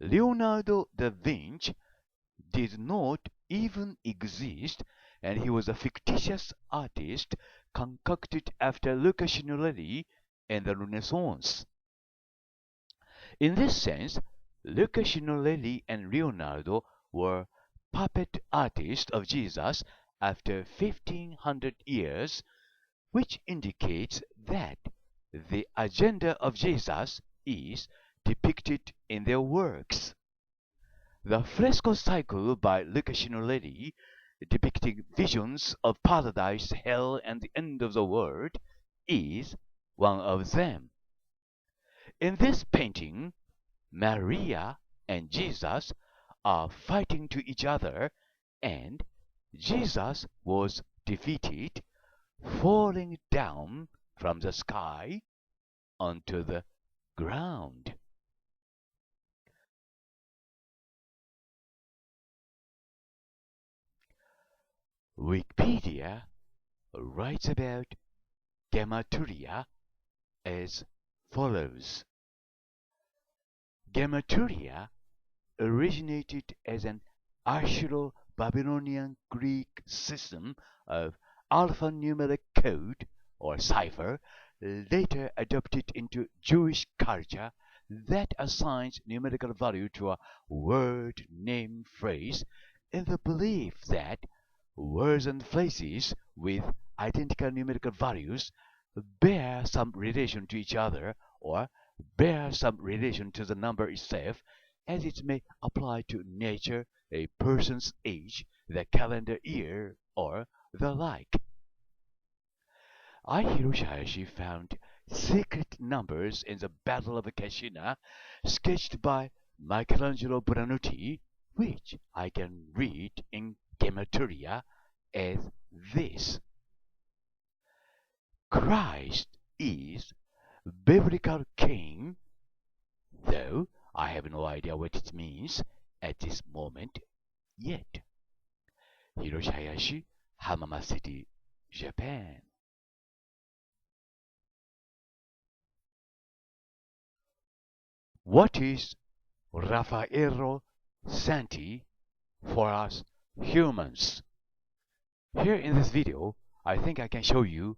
Leonardo da Vinci did not even exist, and he was a fictitious artist concocted after Luca Signorelli in the Renaissance. In this sense, Luca Signorelli and Leonardo were puppet artists of Jesus after 1500 years, which indicates that the agenda of Jesus is depicted in their works. The fresco cycle by Luca Signorelli, depicting visions of paradise, hell, and the end of the world, is one of them. In this painting, Maria and Jesus are fighting to each other, and Jesus was defeated, falling down from the sky onto the ground. Wikipedia writes about Gematria as follows. Gematria originated as an Assyro-Babylonian Greek system of alphanumeric code or cipher, later adopted into Jewish culture that assigns numerical value to a word, name, phrase, in the belief that words and phrases with identical numerical values bear some relation to each other or bear some relation to the number itself, as it may apply to nature, a person's age, the calendar year, or the like. Hiroshi Hayashi found secret numbers in the Battle of Cassina, sketched by Michelangelo Buonarroti, which I can read in Gematria as this. Christ is biblical king, though I have no idea what it means at this moment yet. Hiroshi Hayashi, Hamamatsu-city, Japan. What is Raffaello Santi for us humans? Here in this video, I think I can show you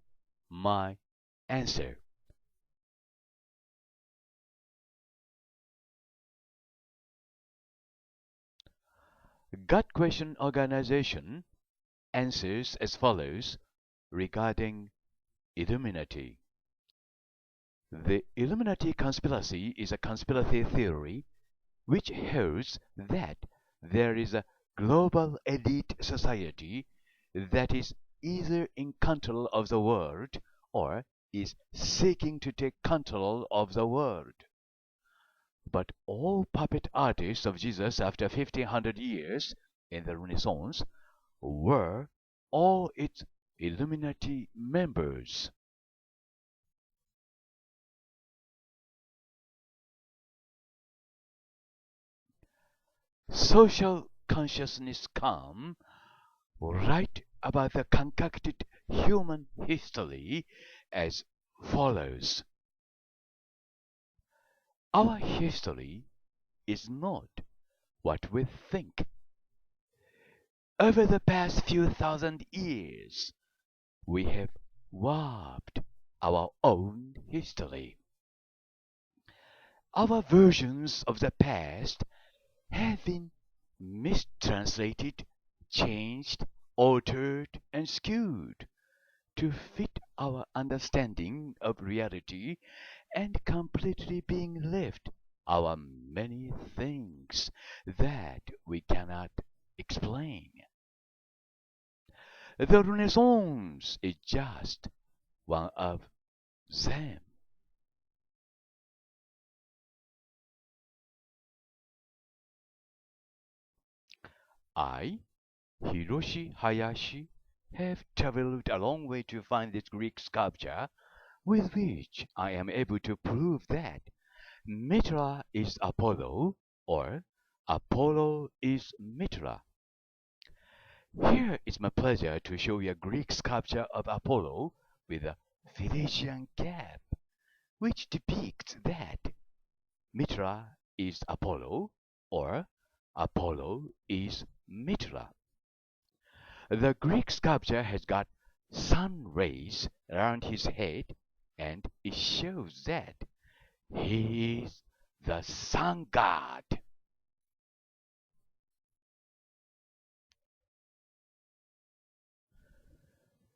my answer. Gut question organization answers as follows regarding Illuminati. The Illuminati conspiracy is a conspiracy theory which holds that there is a global elite society that is either in control of the world or is seeking to take control of the world. But all puppet artists of Jesus after 1500 years in the Renaissance were all its Illuminati members. Social consciousness.com write about the concocted human history as follows. Our history is not what we think. Over the past few thousand years, we have warped our own history. Our versions of the past have been mistranslated, changed, altered, and skewed to fit our understanding of reality and completely being left our many things that we cannot explain. The Renaissance is just one of them. I, Hiroshi Hayashi, have traveled a long way to find this Greek sculpture, with which I am able to prove that Mitra is Apollo, or Apollo is Mitra. Here it's my pleasure to show you a Greek sculpture of Apollo with a Phrygian cap, which depicts that Mitra is Apollo or Apollo is Mitra. The Greek sculpture has got sun rays around his head, and it shows that he is the sun god.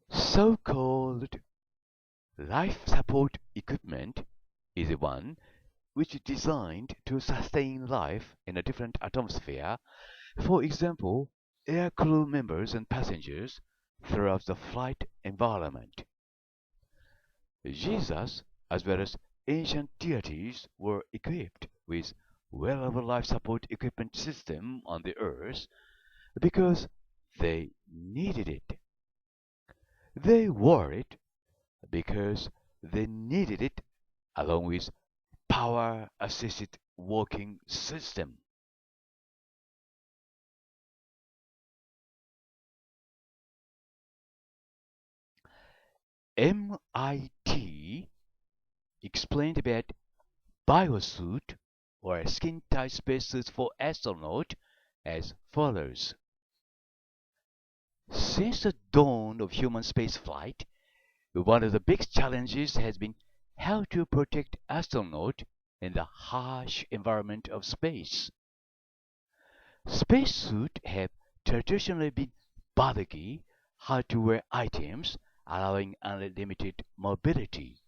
So-called life support equipment is the one which is designed to sustain life in a different atmosphere. For example, air crew members and passengers throughout the flight environment. Jesus, as well as ancient deities, were equipped with wearable life support equipment system on the earth because they needed it. They wore it because they needed it along with power-assisted walking system. MIT explained about biosuit or skin-tight spacesuits for astronaut as follows. Since the dawn of human spaceflight, one of the big challenges has been how to protect astronauts in the harsh environment of space. Spacesuits have traditionally been bulky, hard-to-wear items, allowing unlimited mobility.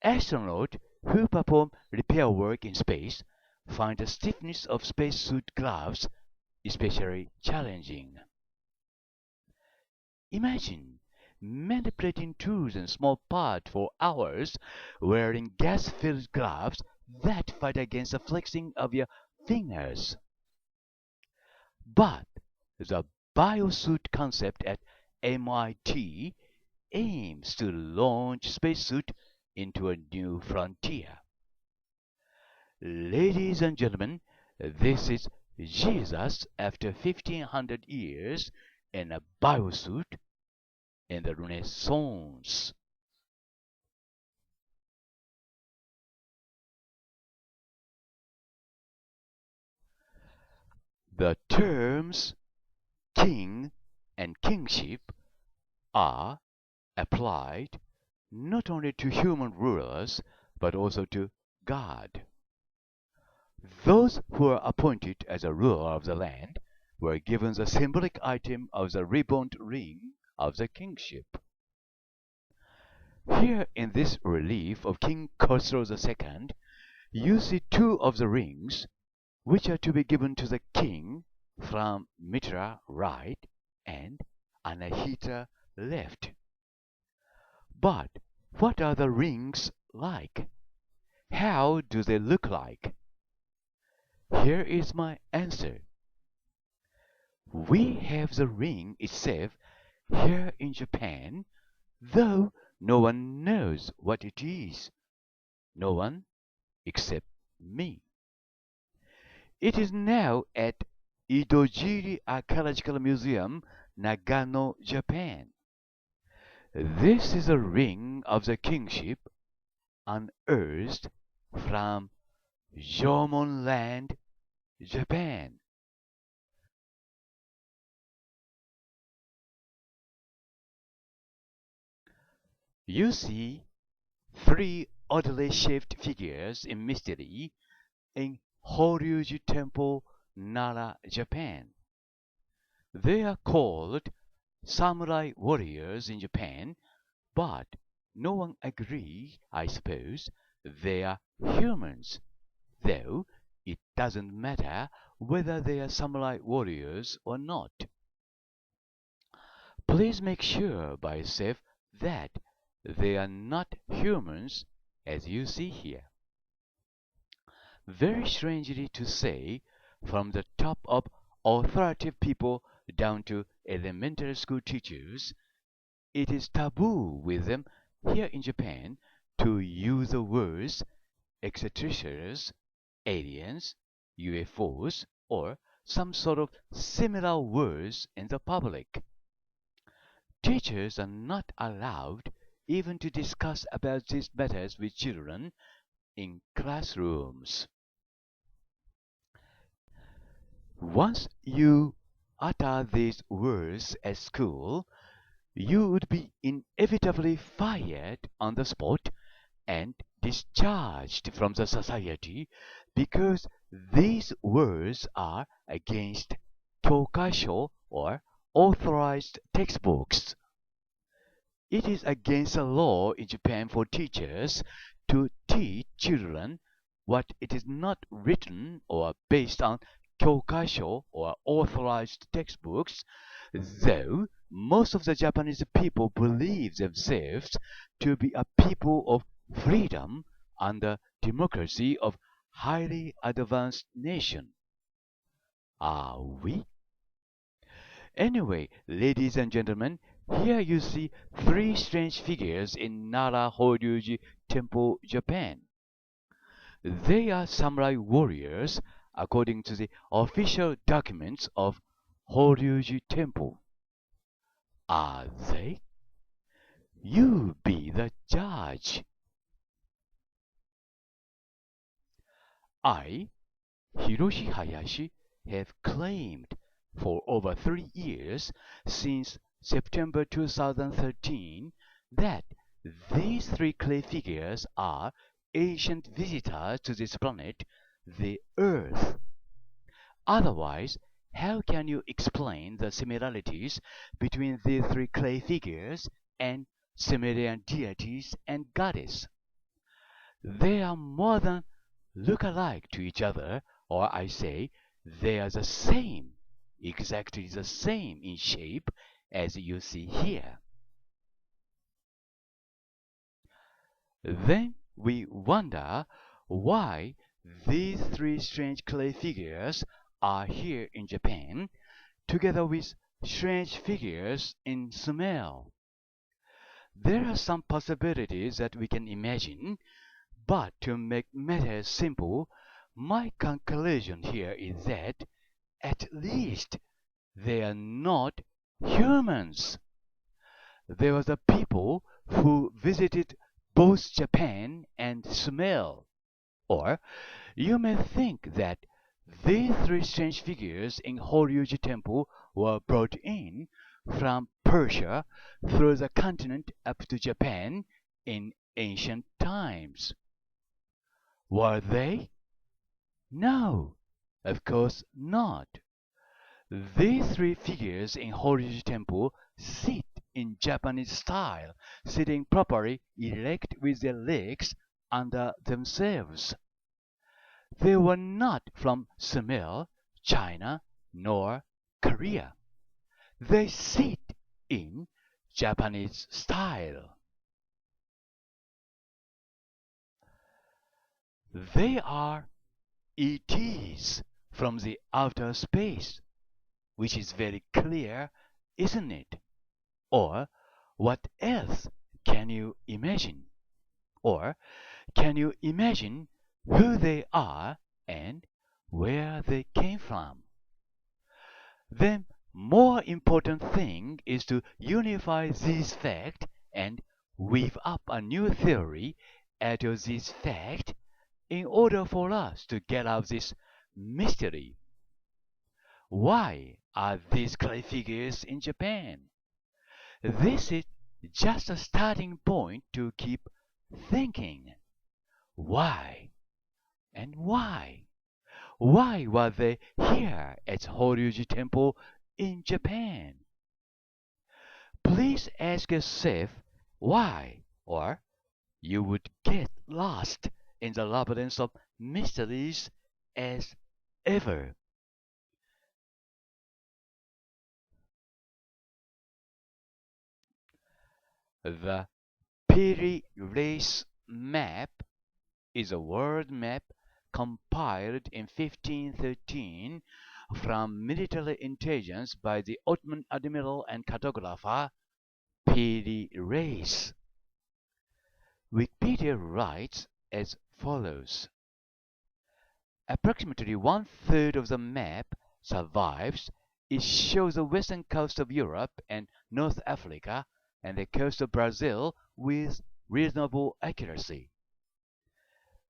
Astronauts who perform repair work in space find the stiffness of spacesuit gloves especially challenging. Imagine manipulating tools and small parts for hours wearing gas-filled gloves that fight against the flexing of your fingers. But the biosuit concept at MIT aims to launch spacesuit into a new frontier. Ladies and gentlemen, this is Jesus after 1500 years in a biosuit in the Renaissance. The terms king and kingship are applied not only to human rulers but also to God. Those who were appointed as a ruler of the land were given the symbolic item of the ribboned ring of the kingship. Here in this relief of King Khosrow II, you see two of the rings which are to be given to the king from Mitra right and Anahita left. But what are the rings like? How do they look like? Here is my answer. We have the ring itself here in Japan, though no one knows what it is. No one except me. It is now at Idojiri Archaeological Museum, Nagano, Japan. This is a ring of the kingship unearthed from Jomon Land, Japan. You see three oddly shaped figures in mystery in Horyuji Temple, Nara, Japan. They are called samurai warriors in Japan, but no one agrees, I suppose, they are humans, though it doesn't matter whether they are samurai warriors or not. Please make sure by yourself that they are not humans as you see here. Very strangely to say, from the top of authoritative people down to elementary school teachers, it is taboo with them here in Japan to use the words extraterrestrials, aliens, UFOs, or some sort of similar words in the public. Teachers are not allowed even to discuss about these matters with children in classrooms. Once you utter these words at school, you would be inevitably fired on the spot and discharged from the society because these words are against 교과서 or authorized textbooks. It is against the law in Japan for teachers to teach children what it is not written or based on 교과서 or authorized textbooks, though most of the Japanese people believe themselves to be a people of freedom and the democracy of highly advanced nation. Are we? Anyway, ladies and gentlemen, here you see three strange figures in Nara Horyuji Temple, Japan. They are samurai warriors according to the official documents of Horyuji Temple. Are they? You be the judge. I, Hiroshi Hayashi, have claimed for over 3 years, since September 2013, that these three clay figures are ancient visitors to this planet, the Earth. Otherwise, how can you explain the similarities between these three clay figures and Sumerian deities and goddess? They are more than look-alike to each other, or I say, they are the same, exactly the same in shape as you see here. Then we wonder why these three strange clay figures are here in Japan, together with strange figures in Sumer. There are some possibilities that we can imagine, but to make matters simple, my conclusion here is that at least they are not humans. There was a people who visited both Japan and Sumer. Or you may think that these three strange figures in Horyuji Temple were brought in from Persia through the continent up to Japan in ancient times. Were they? No, of course not. These three figures in Horyuji Temple sit in Japanese style, sitting properly erect with their legs under themselves. They were not from Sumer, China, nor Korea. They sit in Japanese style. They are ETs from the outer space, which is very clear, isn't it? Or what else can you imagine? Or can you imagine who they are and where they came from? Then more important thing is to unify these facts and weave up a new theory out of this fact in order for us to get out this mystery. Why are these clay figures in Japan? This is just a starting point to keep thinking. Why? And why? Why were they here at Horyuji Temple in Japan? Please ask yourself why, or you would get lost in the labyrinth of mysteries as ever. The Piri Reis map is a world map compiled in 1513 from military intelligence by the Ottoman admiral and cartographer Piri Reis. Wikipedia writes as follows. Approximately one-third of the map survives. It shows the western coast of Europe and North Africa and the coast of Brazil with reasonable accuracy.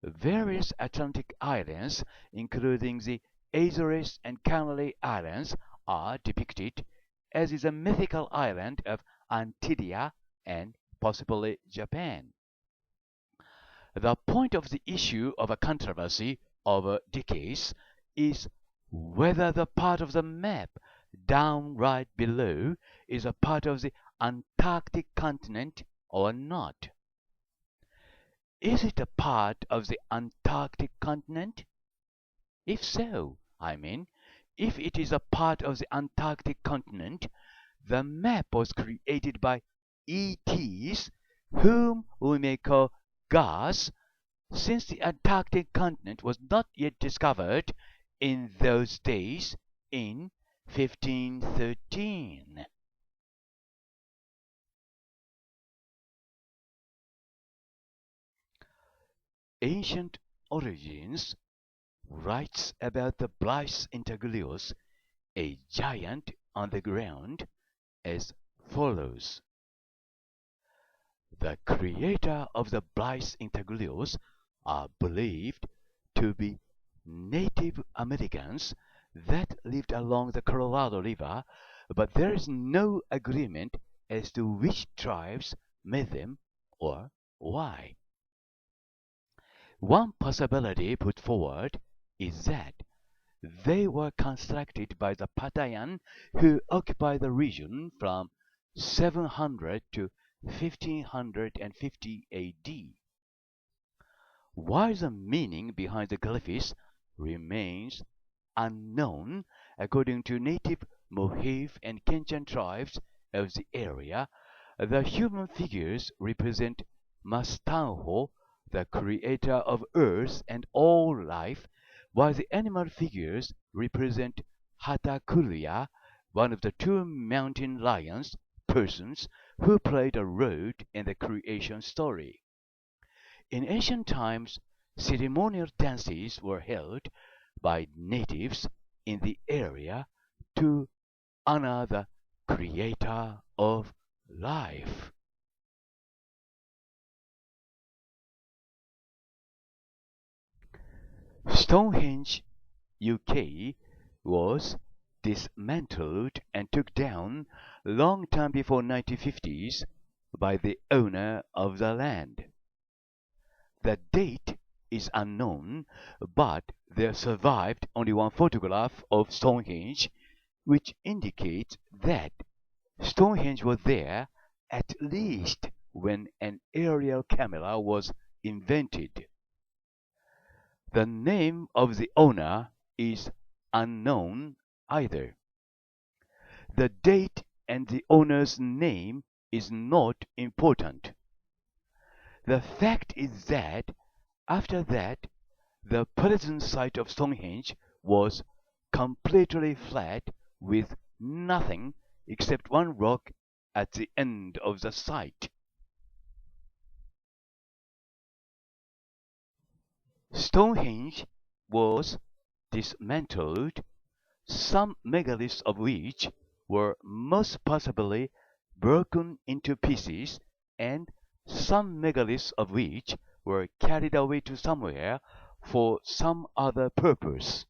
Various Atlantic islands, including the Azores and Canary Islands are depicted, as is a mythical island of Antilia and possibly Japan. The point of the issue of a controversy over decades is whether the part of the map down right below is a part of the Antarctic continent or not. Is it a part of the Antarctic continent? If so, if it is a part of the Antarctic continent, the map was created by ETs, whom we may call gods, since the Antarctic continent was not yet discovered in those days in 1513. Ancient Origins writes about the Blythe Integulius, a giant on the ground, as follows. The creator of the Blythe Integulius are believed to be Native Americans that lived along the Colorado River, but there is no agreement as to which tribes made them or why. One possibility put forward is that they were constructed by the Patayan who occupied the region from 700 to 1550 AD. Why the meaning behind the glyphs remains unknown, according to native Mohave and Kinchan tribes of the area, the human figures represent Mastanho, the creator of earth and all life, while the animal figures represent Hatakulia, one of the two mountain lions, persons who played a role in the creation story. In ancient times, ceremonial dances were held by natives in the area to honor the creator of life. Stonehenge, UK, was dismantled and took down long time before 1950s by the owner of the land. The date is unknown, but there survived only one photograph of Stonehenge, which indicates that Stonehenge was there at least when an aerial camera was invented. The name of the owner is unknown either. The date and the owner's name is not important. The fact is that after that, the present site of Stonehenge was completely flat with nothing except one rock at the end of the site. Stonehenge was dismantled, some megaliths of which were most possibly broken into pieces, and some megaliths of which were carried away to somewhere for some other purpose.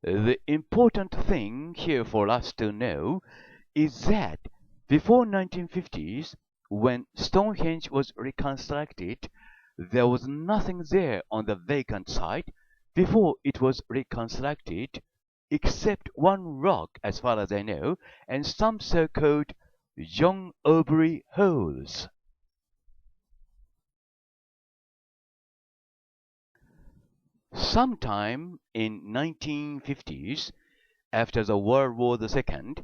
The important thing here for us to know is that before 1950s, when Stonehenge was reconstructed, there was nothing there on the vacant site before it was reconstructed, except one rock as far as I know, and some so-called John Aubrey holes. Sometime in 1950s, after the World War II,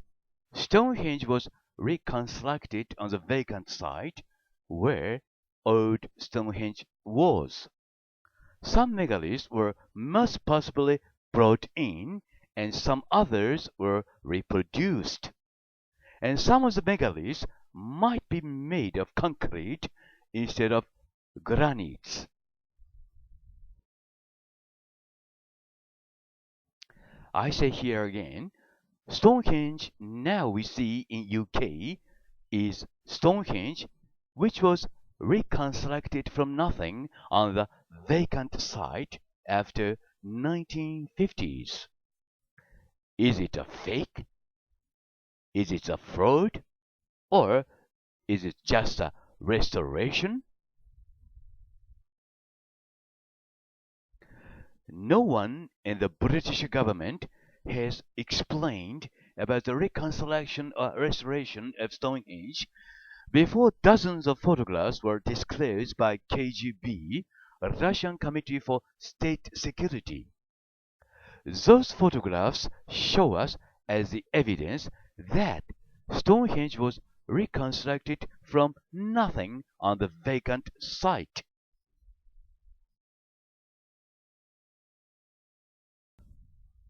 Stonehenge was reconstructed on the vacant site where old Stonehenge was. Some megaliths were most possibly brought in, and some others were reproduced. And some of the megaliths might be made of concrete instead of granites. I say here again, Stonehenge now we see in UK is Stonehenge, which was reconstructed from nothing on the vacant site after 1950s. Is it a fake? Is it a fraud? Or is it just a restoration? No one in the British government has explained about the reconstruction or restoration of Stonehenge before dozens of photographs were disclosed by KGB, a Russian Committee for State Security. Those photographs show us as the evidence that Stonehenge was reconstructed from nothing on the vacant site.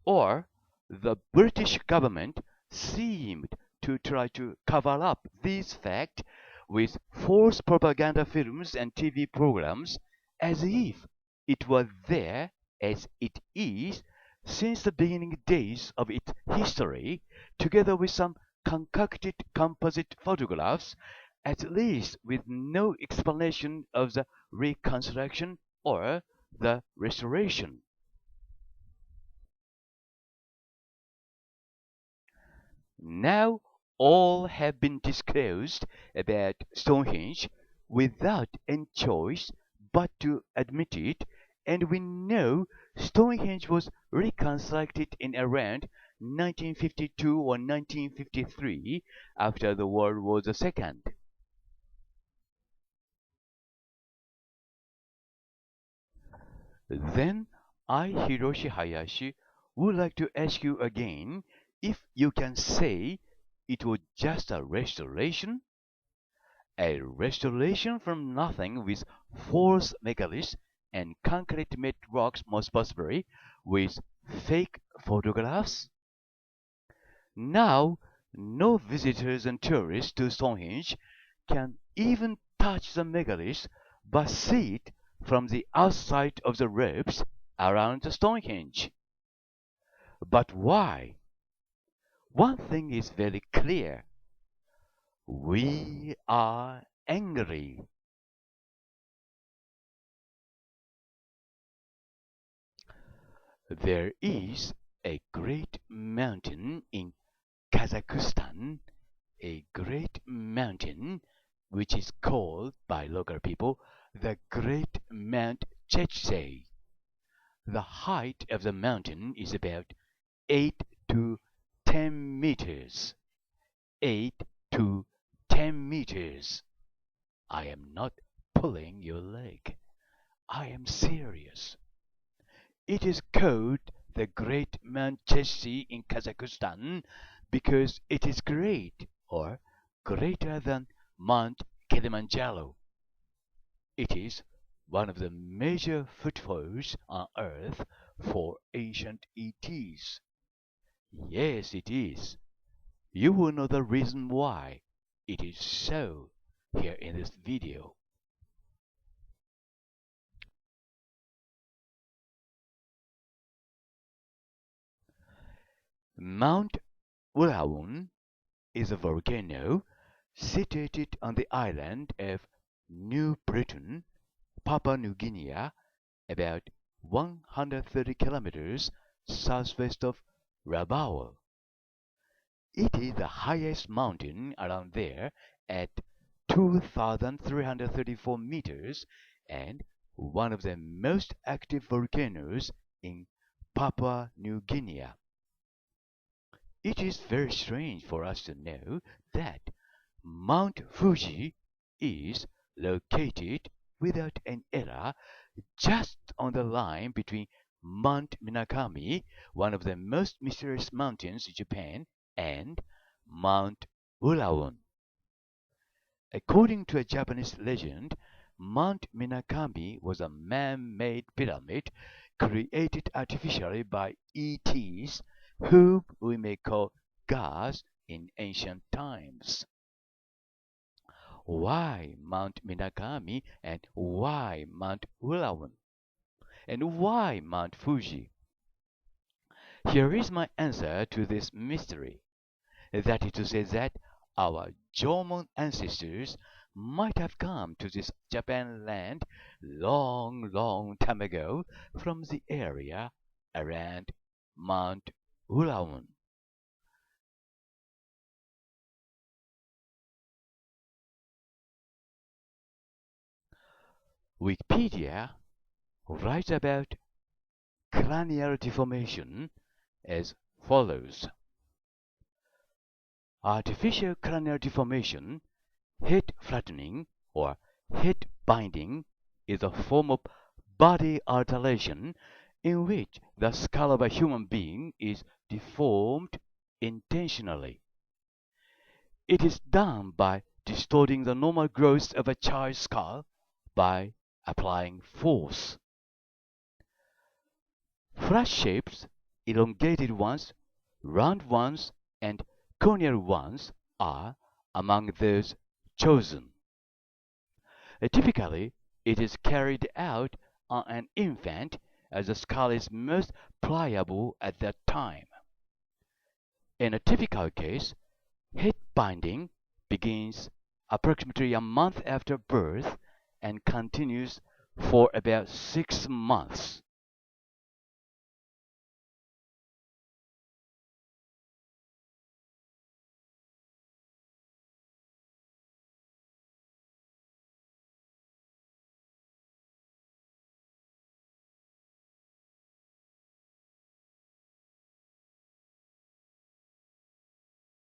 Or the British government seemed to try to cover up this fact with false propaganda films and TV programs as if it was there as it is since the beginning days of its history, together with some concocted composite photographs, at least with no explanation of the reconstruction or the restoration. Now all have been disclosed about Stonehenge without any choice but to admit it, and we know Stonehenge was reconstructed in around 1952 or 1953 after the World War II. Then I, Hiroshi Hayashi, would like to ask you again if you can say it was just a restoration from nothing with false megaliths and concrete-made rocks most possibly with fake photographs. Now, no visitors and tourists to Stonehenge can even touch the megalith but see it from the outside of the ropes around the Stonehenge. But why? One thing is very clear. We are angry. There is a great mountain in Kazakhstan, a great mountain which is called by local people the Great Mount Chechsei. The height of the mountain is about 8 to 10 meters. 8 to 10 meters. I am not pulling your leg. I am serious. It is called the Great Mount Chechsei in Kazakhstan because it is great or greater than Mount Kilimanjaro. It is one of the major footholds on Earth for ancient ETs. Yes, it is. You will know the reason why it is so here in this video. Mount Ulawan is a volcano situated on the island of New Britain, Papua New Guinea, about 130 kilometers southwest of Rabaul. It is the highest mountain around there at 2,334 meters and one of the most active volcanoes in Papua New Guinea. It is very strange for us to know that Mount Fuji is located without an error just on the line between Mount Minakami, one of the most mysterious mountains in Japan, and Mount Ulawan. According to a Japanese legend, Mount Minakami was a man-made pyramid created artificially by ETs, whom we may call gods in ancient times. Why Mount Minakami and why Mount Ulawan? And why Mount Fuji? Here is my answer to this mystery. That is to say that our Jomon ancestors might have come to this Japan land long, long time ago from the area around Mount Ulawan. Wikipedia writes about cranial deformation as follows. Artificial cranial deformation, head flattening, or head binding is a form of body alteration in which the skull of a human being is deformed intentionally. It is done by distorting the normal growth of a child's skull by applying force. Flat shapes, elongated ones, round ones, and conical ones are among those chosen. Typically, it is carried out on an infant as the skull is most pliable at that time. In a typical case, head binding begins approximately a month after birth and continues for about 6 months.